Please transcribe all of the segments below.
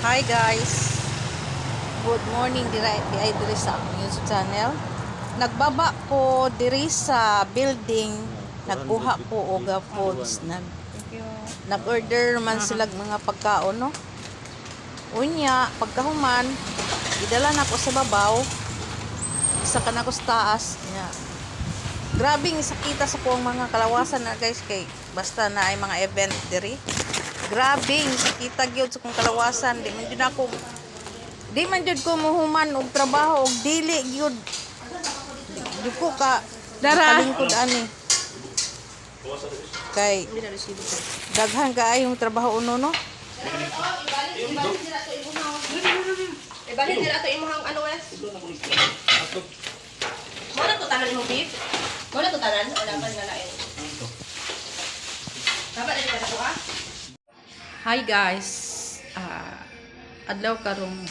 Hi guys, good morning diri sa akong YouTube channel. Nagbaba ko diri sa building, nagkuha ko og foods, nag-order man sila mga pagkaon no. Unya pagkahuman, idala na ko sa babaw, isa ka na ko sa taas nya. Grabing sakita sa kuang mga kalawasan na guys kay basta na ay mga event diri. Grabing sakita gyud sa kong kalawasan, di man jud ko muhuman og trabaho og dili gyud. Di ko ka kalingkod ani. Kay daghan kaayong trabaho uno no. Ibalhin nila to imong ano wes. Mo na to tanan imong beef. Mo na to tanan o dapat nga lain. Dapat dili ka to ha. Hi guys. Adlaw karong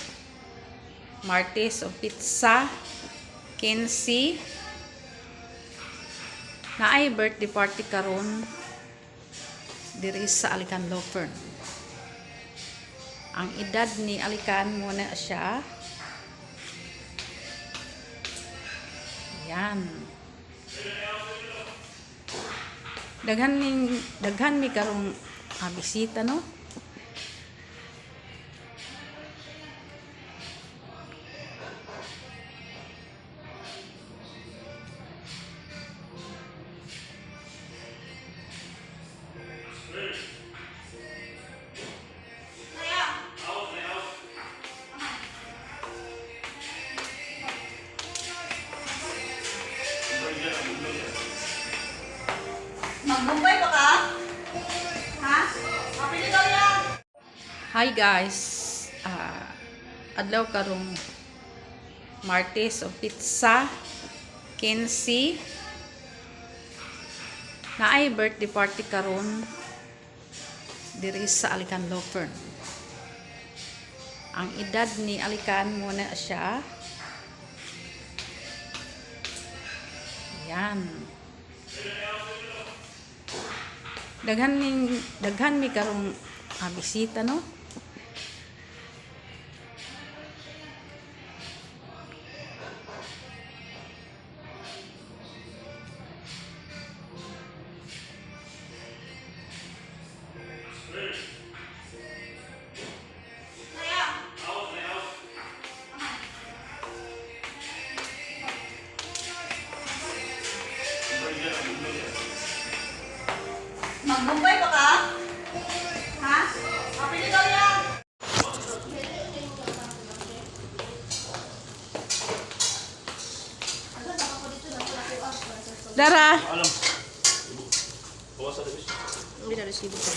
Martes o pizza 15. Naay birthday party karon diri sa Alican Lofern. Ang edad ni Alican muna siya. Yan. Daghan mi karong bisita no. Magbumbay pa ka? Ha? Apili daw yan. Hi guys. Adlaw karong Martes o pizza 15. Naay birthday party karon diri sa Alican Lofern. Ang edad ni Alican muna siya. Yan. Daghan mi karong bisita no. Magbumbay pa ka? Ha? Apili daw yan. Dara. Hindi na resibo ko.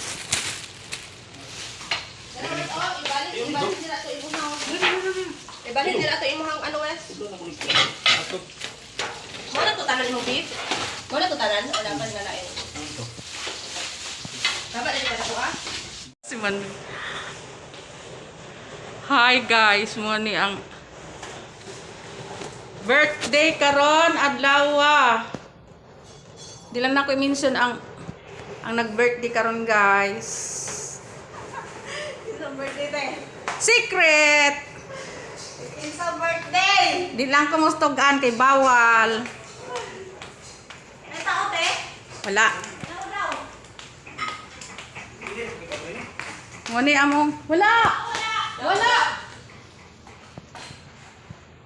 Ibalhin nila to imong ano wes. Mo na to tanan imong beef. Mo na to tanan o dapat nga lain. Dapat dili ka to ha. Hi guys, mo ni ang birthday karon adlaw. Di lang na ko i-mention ang nag-birthday karon guys. It's a birthday tayo. Secret. It's a birthday. Di lang ko mustogan kay bawal. Ay tao te. Wala. Ano daw? Mo ni among wala. Wala.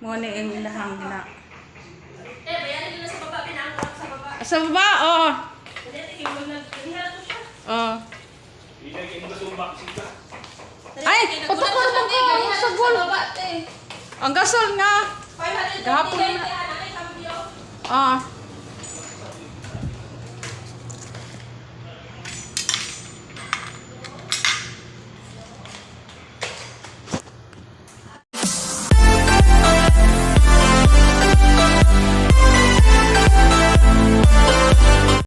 Mo ni ang ilahang gina. Bayaran nila sa baba pinangkot sa baba. Sa baba oh. Dili tingog na dinhala to siya. Oh. Ay, patukol mo ko sa gul. Ang gasol nga. 500 Gahapon na. na. Ah.